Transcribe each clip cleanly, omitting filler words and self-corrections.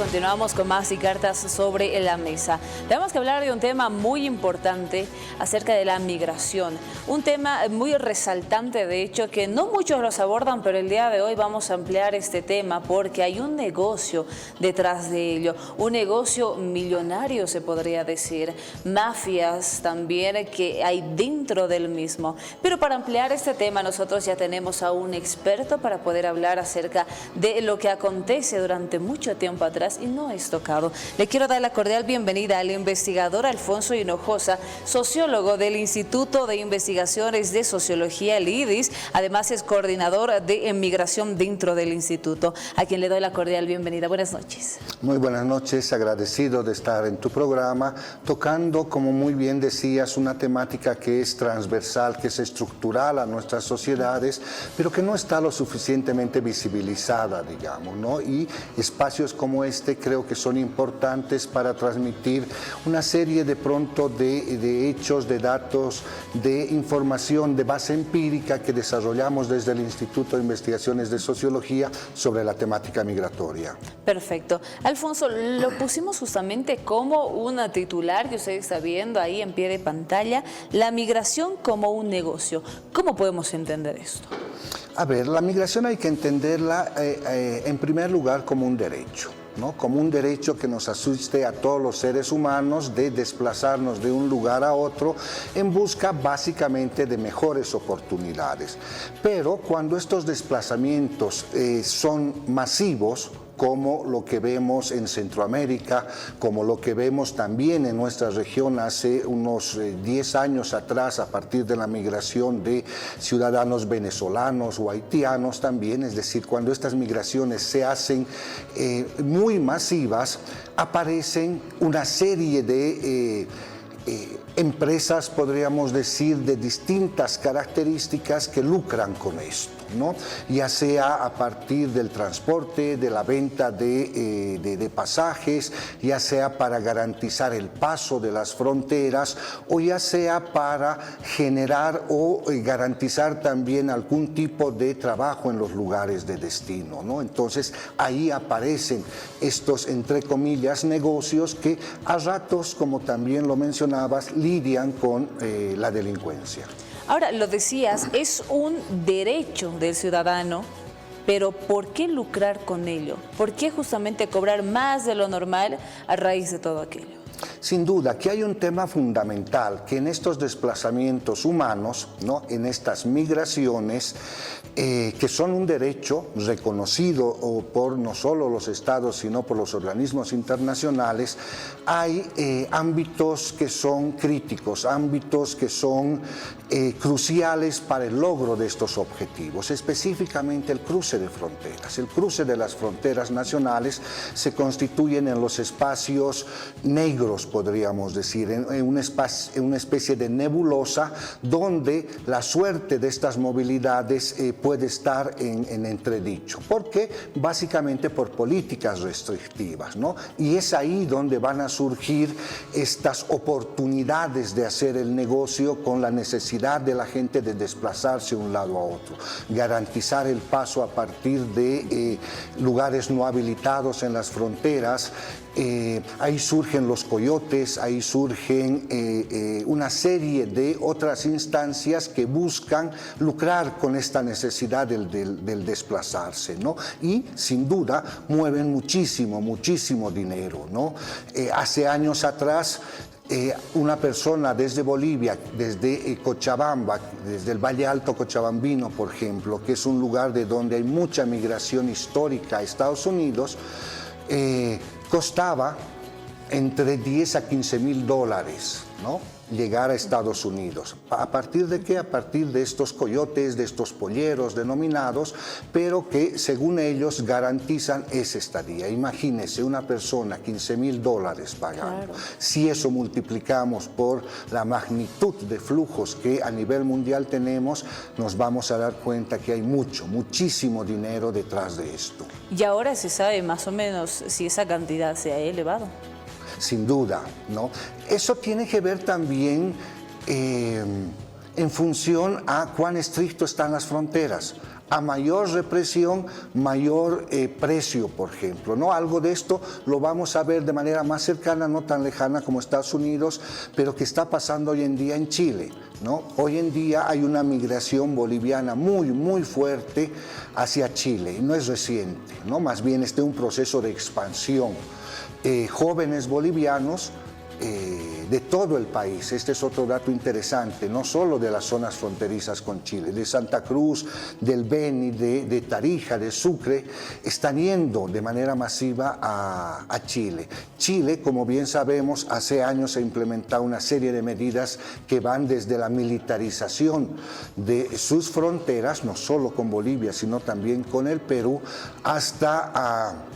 continuamos con más y cartas sobre la mesa. Tenemos que hablar de un tema muy importante acerca de la migración. Un tema muy resaltante, de hecho, que no muchos los abordan, pero el día de hoy vamos a ampliar este tema porque hay un negocio detrás de ello. Un negocio millonario, se podría decir. Mafias también que hay dentro del mismo. Pero para ampliar este tema, nosotros ya tenemos a un experto para poder hablar acerca de lo que acontece durante mucho tiempo atrás y no es tocado. Le quiero dar la cordial bienvenida al investigador Alfonso Hinojosa, sociólogo del Instituto de Investigaciones de Sociología, el IDIS. Además es coordinador de migración dentro del instituto, a quien le doy la cordial bienvenida. Buenas noches. Muy buenas noches, agradecido de estar en tu programa, tocando, como muy bien decías, una temática que es transversal, que es estructural a nuestras sociedades, pero que no está lo suficientemente visibilizada, digamos, ¿no? Y espacios como este creo que son importantes para transmitir una serie de pronto de hechos, de datos, de información de base empírica que desarrollamos desde el Instituto de Investigaciones de Sociología sobre la temática migratoria. Perfecto. Alfonso, lo pusimos justamente como una titular que usted está viendo ahí en pie de pantalla, la migración como un negocio. ¿Cómo podemos entender esto? A ver, la migración hay que entenderla en primer lugar como un derecho, ¿no? Como un derecho que nos asiste a todos los seres humanos de desplazarnos de un lugar a otro en busca básicamente de mejores oportunidades. Pero cuando estos desplazamientos son masivos, como lo que vemos en Centroamérica, como lo que vemos también en nuestra región hace unos 10 años atrás a partir de la migración de ciudadanos venezolanos o haitianos también, es decir, cuando estas migraciones se hacen muy masivas, aparecen una serie de empresas, podríamos decir, de distintas características que lucran con esto, ¿no? Ya sea a partir del transporte, de la venta de pasajes, ya sea para garantizar el paso de las fronteras o ya sea para generar o garantizar también algún tipo de trabajo en los lugares de destino, ¿no? Entonces ahí aparecen estos, entre comillas, negocios que a ratos, como también lo mencionabas, lidian con la delincuencia. Ahora, lo decías, es un derecho del ciudadano, pero ¿por qué lucrar con ello? ¿Por qué justamente cobrar más de lo normal a raíz de todo aquello? Sin duda, que hay un tema fundamental, que en estos desplazamientos humanos, ¿no? En estas migraciones, que son un derecho reconocido por no solo los estados, sino por los organismos internacionales, hay ámbitos que son críticos, ámbitos que son cruciales para el logro de estos objetivos, específicamente el cruce de fronteras. El cruce de las fronteras nacionales se constituyen en los espacios negros, podríamos decir, en una especie de nebulosa donde la suerte de estas movilidades puede estar en entredicho. ¿Por qué? Básicamente por políticas restrictivas, ¿no? Y es ahí donde van a surgir estas oportunidades de hacer el negocio con la necesidad de la gente de desplazarse de un lado a otro, garantizar el paso a partir de lugares no habilitados en las fronteras. Ahí surgen los coyotes, ahí surgen una serie de otras instancias que buscan lucrar con esta necesidad del desplazarse, ¿no? Y sin duda mueven muchísimo dinero, ¿no? Hace años atrás una persona desde Bolivia, desde Cochabamba, desde el Valle Alto Cochabambino, por ejemplo, que es un lugar de donde hay mucha migración histórica a Estados Unidos, costaba entre 10 a 15 mil dólares, ¿no? Llegar a Estados Unidos. ¿A partir de qué? A partir de estos coyotes, de estos polleros denominados, pero que según ellos garantizan esa estadía. Imagínense una persona, 15 mil dólares pagando. Claro. Si eso multiplicamos por la magnitud de flujos que a nivel mundial tenemos, nos vamos a dar cuenta que hay muchísimo dinero detrás de esto. Y ahora se sabe más o menos si esa cantidad se ha elevado. Sin duda, ¿no? Eso tiene que ver también en función a cuán estricto están las fronteras. A mayor represión, mayor precio, por ejemplo, ¿no? Algo de esto lo vamos a ver de manera más cercana, no tan lejana como Estados Unidos, pero que está pasando hoy en día en Chile, ¿no? Hoy en día hay una migración boliviana muy fuerte hacia Chile, y no es reciente, ¿no? Más bien es de un proceso de expansión. Jóvenes bolivianos de todo el país, este es otro dato interesante, no solo de las zonas fronterizas con Chile, de Santa Cruz, del Beni, de Tarija, de Sucre, están yendo de manera masiva a Chile. Chile, como bien sabemos, hace años se ha implementado una serie de medidas que van desde la militarización de sus fronteras, no solo con Bolivia, sino también con el Perú, hasta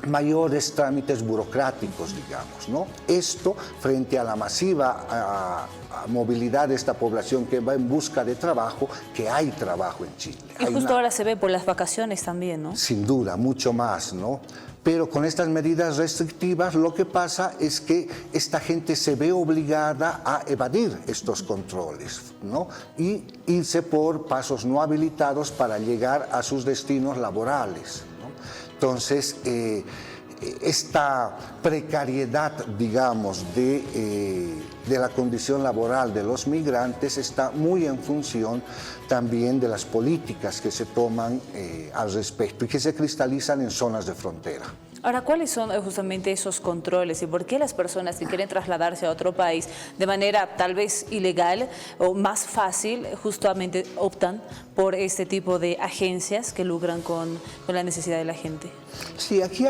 mayores trámites burocráticos, digamos, ¿no? Esto frente a la masiva movilidad de esta población que va en busca de trabajo, que hay trabajo en Chile. Y justo ahora se ve por las vacaciones también, ¿no? Sin duda, mucho más, ¿no? Pero con estas medidas restrictivas lo que pasa es que esta gente se ve obligada a evadir estos controles, ¿no? Y irse por pasos no habilitados para llegar a sus destinos laborales. Entonces, esta precariedad, digamos, de la condición laboral de los migrantes está muy en función también de las políticas que se toman al respecto y que se cristalizan en zonas de frontera. Ahora, ¿cuáles son justamente esos controles y por qué las personas que quieren trasladarse a otro país de manera tal vez ilegal o más fácil justamente optan por este tipo de agencias que lucran con la necesidad de la gente? Sí, aquí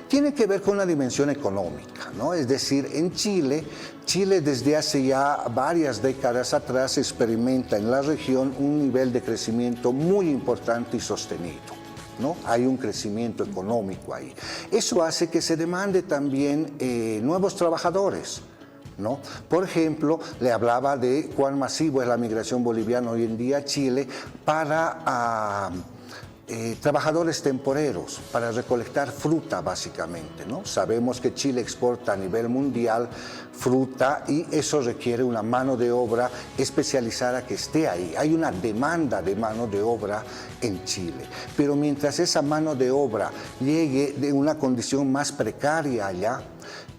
tiene que ver con una dimensión económica, ¿no? Es decir, en Chile desde hace ya varias décadas atrás experimenta en la región un nivel de crecimiento muy importante y sostenido, ¿no? Hay un crecimiento económico ahí. Eso hace que se demande también nuevos trabajadores, ¿no? Por ejemplo, le hablaba de cuán masivo es la migración boliviana hoy en día a Chile para trabajadores temporeros, para recolectar fruta básicamente, ¿no? Sabemos que Chile exporta a nivel mundial fruta y eso requiere una mano de obra especializada que esté ahí. Hay una demanda de mano de obra en Chile, pero mientras esa mano de obra llegue de una condición más precaria allá,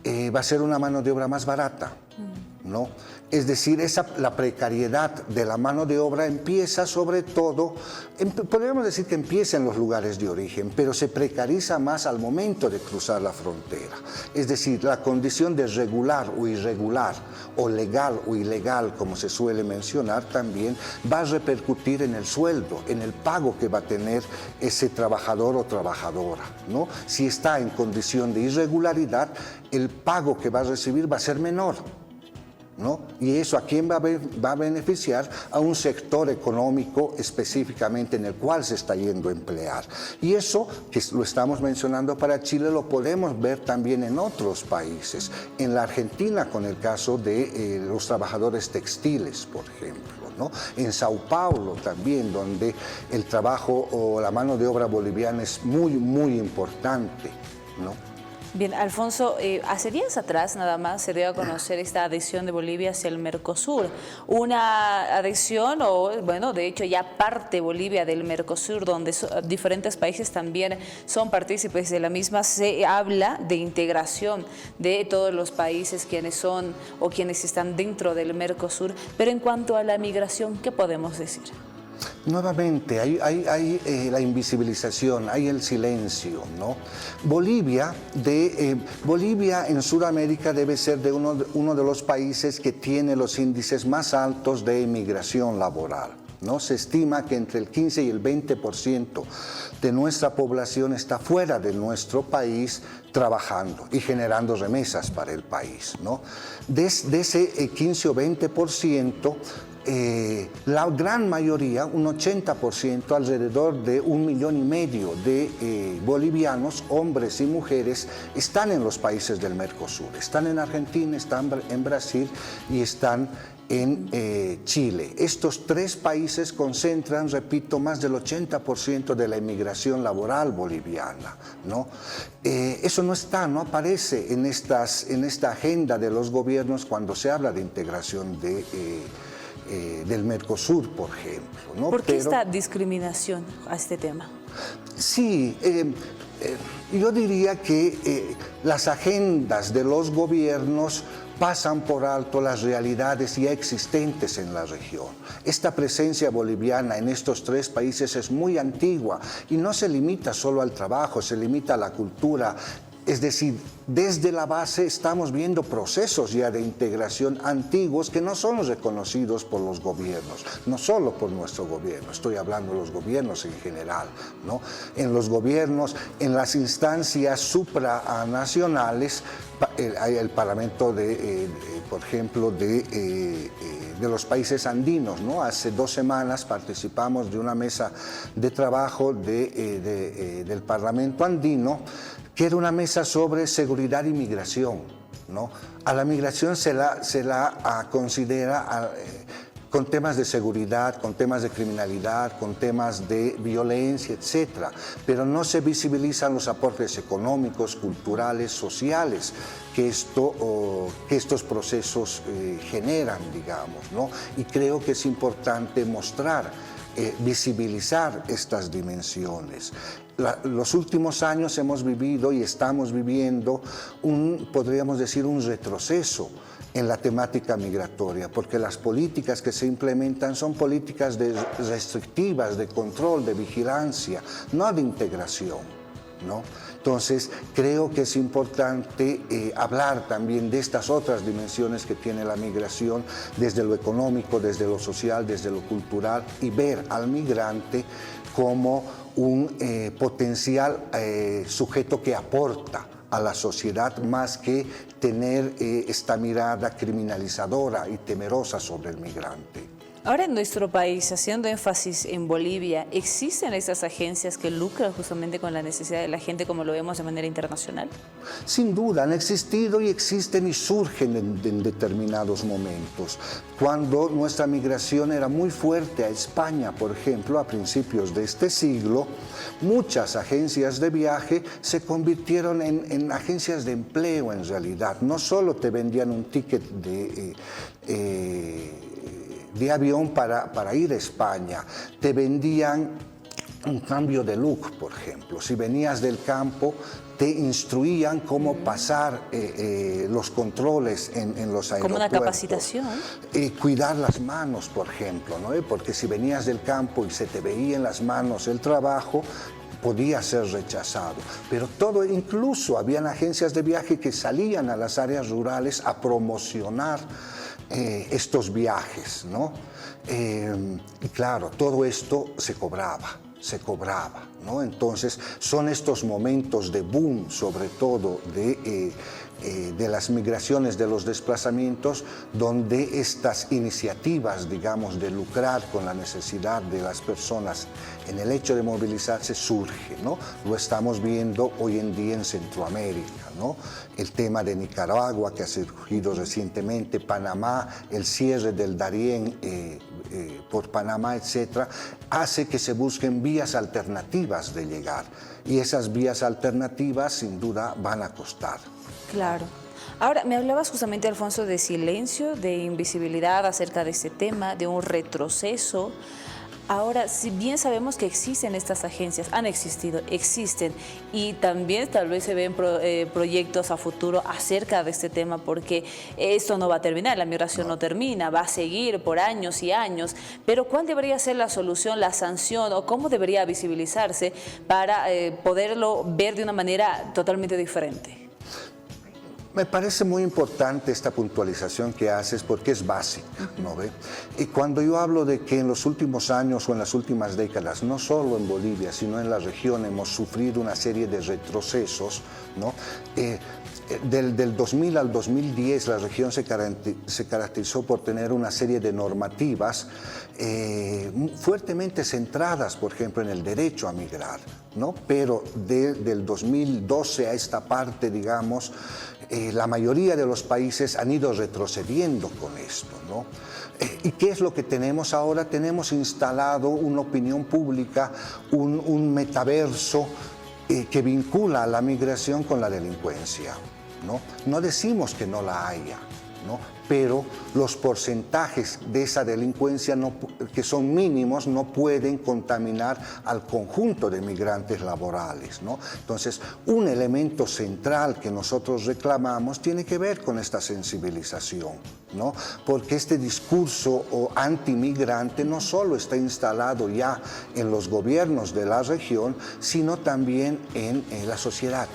va a ser una mano de obra más barata, ¿no? Es decir, la precariedad de la mano de obra empieza sobre todo, podríamos decir que empieza en los lugares de origen, pero se precariza más al momento de cruzar la frontera. Es decir, la condición de regular o irregular, o legal o ilegal, como se suele mencionar también, va a repercutir en el sueldo, en el pago que va a tener ese trabajador o trabajadora, ¿no? Si está en condición de irregularidad, el pago que va a recibir va a ser menor, ¿no? Y eso a quién va a beneficiar, a un sector económico específicamente en el cual se está yendo a emplear. Y eso, que lo estamos mencionando para Chile, lo podemos ver también en otros países. En la Argentina, con el caso de los trabajadores textiles, por ejemplo, ¿no? En Sao Paulo también, donde el trabajo o la mano de obra boliviana es muy importante, ¿no? Bien, Alfonso, hace días atrás nada más se dio a conocer esta adhesión de Bolivia hacia el Mercosur. Una adhesión, o bueno, de hecho ya parte Bolivia del Mercosur, donde diferentes países también son partícipes de la misma. Se habla de integración de todos los países quienes son o quienes están dentro del Mercosur. Pero en cuanto a la migración, ¿qué podemos decir? Nuevamente, hay la invisibilización, hay el silencio, ¿no? Bolivia en Sudamérica debe ser uno de los países que tiene los índices más altos de emigración laboral, ¿no? Se estima que entre el 15 y el 20% de nuestra población está fuera de nuestro país trabajando y generando remesas para el país, ¿no? De ese 15 o 20%, la gran mayoría, un 80%, alrededor de 1,5 millones de bolivianos, hombres y mujeres, están en los países del Mercosur. Están en Argentina, están en Brasil y están en Chile. Estos tres países concentran, repito, más del 80% de la inmigración laboral boliviana, ¿no? Eso no aparece en esta agenda de los gobiernos cuando se habla de integración del Mercosur, por ejemplo, ¿no? ¿Por qué esta discriminación a este tema? Sí, yo diría que las agendas de los gobiernos pasan por alto las realidades ya existentes en la región. Esta presencia boliviana en estos tres países es muy antigua y no se limita solo al trabajo, se limita a la cultura. Es decir, desde la base estamos viendo procesos ya de integración antiguos que no son reconocidos por los gobiernos, no solo por nuestro gobierno, estoy hablando de los gobiernos en general, ¿no? En los gobiernos, en las instancias supranacionales, el Parlamento, por ejemplo, de los países andinos, ¿no? Hace 2 semanas participamos de una mesa de trabajo del Parlamento andino, que era una mesa sobre seguridad y migración, ¿no? A la migración se la considera con temas de seguridad, con temas de criminalidad, con temas de violencia, etc. Pero no se visibilizan los aportes económicos, culturales, sociales que estos procesos generan, digamos, ¿no? Y creo que es importante mostrar, visibilizar estas dimensiones. Los últimos años hemos vivido y estamos viviendo podríamos decir, un retroceso en la temática migratoria, porque las políticas que se implementan son políticas restrictivas, de control, de vigilancia, no de integración, ¿no? Entonces, creo que es importante hablar también de estas otras dimensiones que tiene la migración, desde lo económico, desde lo social, desde lo cultural, y ver al migrante como un potencial sujeto que aporta a la sociedad, más que tener esta mirada criminalizadora y temerosa sobre el migrante. Ahora en nuestro país, haciendo énfasis en Bolivia, ¿existen estas agencias que lucran justamente con la necesidad de la gente como lo vemos de manera internacional? Sin duda, han existido y existen y surgen en determinados momentos. Cuando nuestra migración era muy fuerte a España, por ejemplo, a principios de este siglo, muchas agencias de viaje se convirtieron en agencias de empleo en realidad. No solo te vendían un ticket de avión para ir a España, te vendían un cambio de look, por ejemplo. Si venías del campo, te instruían cómo pasar los controles en los aeropuertos. Como una capacitación. Cuidar las manos, por ejemplo, ¿no? Porque si venías del campo y se te veía en las manos el trabajo, podía ser rechazado. Pero todo, incluso habían agencias de viaje que salían a las áreas rurales a promocionar estos viajes, ¿no? Y claro, todo esto se cobraba, ¿no? Entonces, son estos momentos de boom, sobre todo de las migraciones, de los desplazamientos, donde estas iniciativas, digamos, de lucrar con la necesidad de las personas en el hecho de movilizarse surge, ¿no? Lo estamos viendo hoy en día en Centroamérica, ¿no? El tema de Nicaragua, que ha surgido recientemente, Panamá, el cierre del Darién por Panamá, etcétera, hace que se busquen vías alternativas de llegar. Y esas vías alternativas, sin duda, van a costar. Claro. Ahora, me hablabas justamente, Alfonso, de silencio, de invisibilidad acerca de este tema, de un retroceso. Ahora, si bien sabemos que existen estas agencias, han existido, existen, y también tal vez se ven proyectos a futuro acerca de este tema, porque esto no va a terminar, la migración no termina, va a seguir por años y años, pero ¿cuál debería ser la solución, la sanción, o cómo debería visibilizarse para poderlo ver de una manera totalmente diferente? Me parece muy importante esta puntualización que haces porque es básica, ¿no ve? Y cuando yo hablo de que en los últimos años o en las últimas décadas, no solo en Bolivia, sino en la región, hemos sufrido una serie de retrocesos, ¿no? Del 2000 al 2010 la región se caracterizó por tener una serie de normativas fuertemente centradas, por ejemplo, en el derecho a migrar, ¿no? Pero del 2012 a esta parte, digamos, la mayoría de los países han ido retrocediendo con esto, ¿no? ¿Y qué es lo que tenemos ahora? Tenemos instalado una opinión pública, un metaverso que vincula a la migración con la delincuencia, ¿no? No decimos que no la haya, ¿no? Pero los porcentajes de esa delincuencia que son mínimos no pueden contaminar al conjunto de migrantes laborales, ¿no? Entonces, un elemento central que nosotros reclamamos tiene que ver con esta sensibilización, ¿no? Porque este discurso antimigrante no solo está instalado ya en los gobiernos de la región, sino también en la sociedad.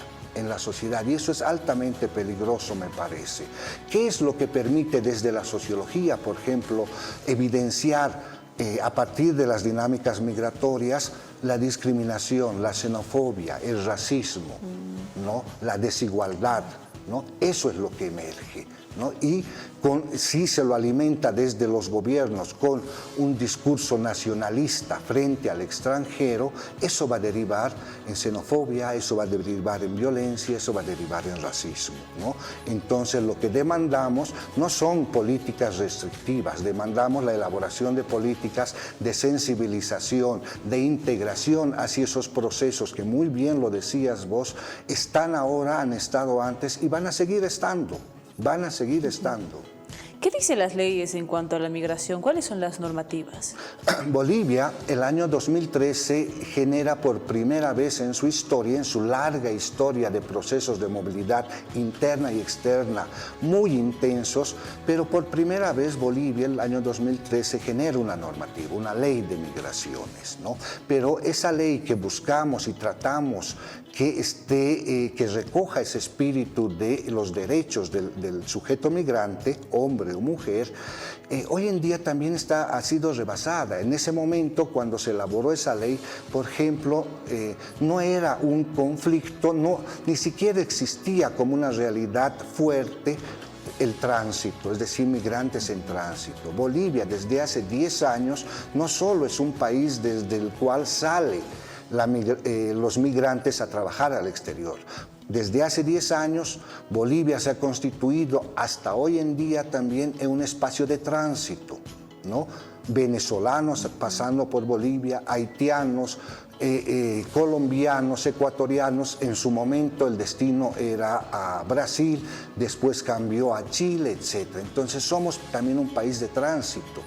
Y eso es altamente peligroso, me parece. ¿Qué es lo que permite desde la sociología, por ejemplo, evidenciar a partir de las dinámicas migratorias la discriminación, la xenofobia, el racismo, ¿no? La desigualdad, ¿no? Eso es lo que emerge, ¿no? Y si se lo alimenta desde los gobiernos con un discurso nacionalista frente al extranjero, eso va a derivar en xenofobia, eso va a derivar en violencia, eso va a derivar en racismo, ¿no? Entonces lo que demandamos no son políticas restrictivas, demandamos la elaboración de políticas de sensibilización, de integración hacia esos procesos que, muy bien lo decías vos, están ahora, han estado antes y van a seguir estando. ¿Qué dicen las leyes en cuanto a la migración? ¿Cuáles son las normativas? Bolivia, el año 2013, genera por primera vez en su historia, en su larga historia de procesos de movilidad interna y externa muy intensos, pero por primera vez Bolivia, el año 2013, genera una normativa, una ley de migraciones, ¿no? Pero esa ley que buscamos y tratamos que recoja ese espíritu de los derechos del sujeto migrante, hombre o mujer, hoy en día también ha sido rebasada. En ese momento, cuando se elaboró esa ley, por ejemplo, no era un conflicto, ni siquiera existía como una realidad fuerte el tránsito, es decir, migrantes en tránsito. Bolivia, desde hace 10 años, no solo es un país desde el cual sale los migrantes a trabajar al exterior. Desde hace 10 años, Bolivia se ha constituido hasta hoy en día también en un espacio de tránsito, ¿no? Venezolanos pasando por Bolivia, haitianos, colombianos, ecuatorianos. En su momento el destino era a Brasil, después cambió a Chile, etc. Entonces somos también un país de tránsito.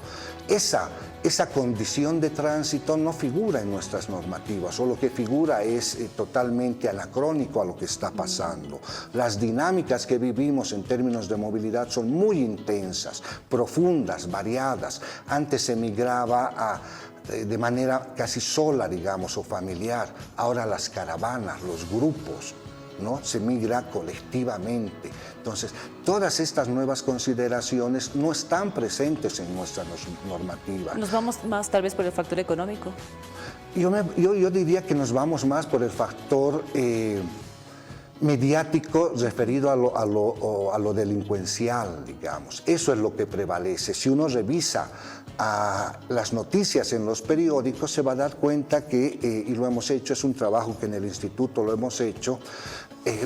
Esa condición de tránsito no figura en nuestras normativas, o lo que figura es totalmente anacrónico a lo que está pasando. Las dinámicas que vivimos en términos de movilidad son muy intensas, profundas, variadas. Antes se migraba de manera casi sola, digamos, o familiar. Ahora las caravanas, los grupos, ¿no? Se migra colectivamente. Entonces, todas estas nuevas consideraciones no están presentes en nuestra normativa. ¿Nos vamos más tal vez por el factor económico? Yo diría que nos vamos más por el factor mediático referido a lo delincuencial, digamos. Eso es lo que prevalece. Si uno revisa las noticias en los periódicos, se va a dar cuenta que, y lo hemos hecho, es un trabajo que en el instituto lo hemos hecho,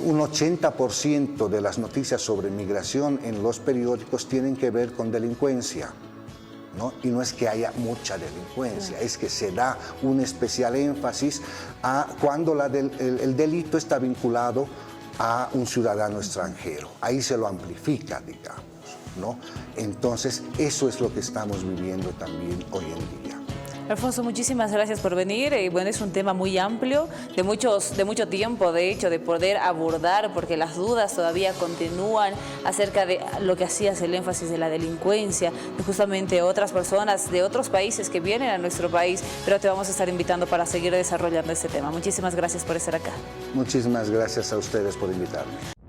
un 80% de las noticias sobre migración en los periódicos tienen que ver con delincuencia, ¿no? Y no es que haya mucha delincuencia, es que se da un especial énfasis a cuando el delito está vinculado a un ciudadano extranjero. Ahí se lo amplifica, digamos, ¿no? Entonces, eso es lo que estamos viviendo también hoy en día. Alfonso, muchísimas gracias por venir. Bueno, es un tema muy amplio, de mucho tiempo, de hecho, de poder abordar, porque las dudas todavía continúan acerca de lo que hacías el énfasis de la delincuencia, de justamente otras personas de otros países que vienen a nuestro país, pero te vamos a estar invitando para seguir desarrollando este tema. Muchísimas gracias por estar acá. Muchísimas gracias a ustedes por invitarme.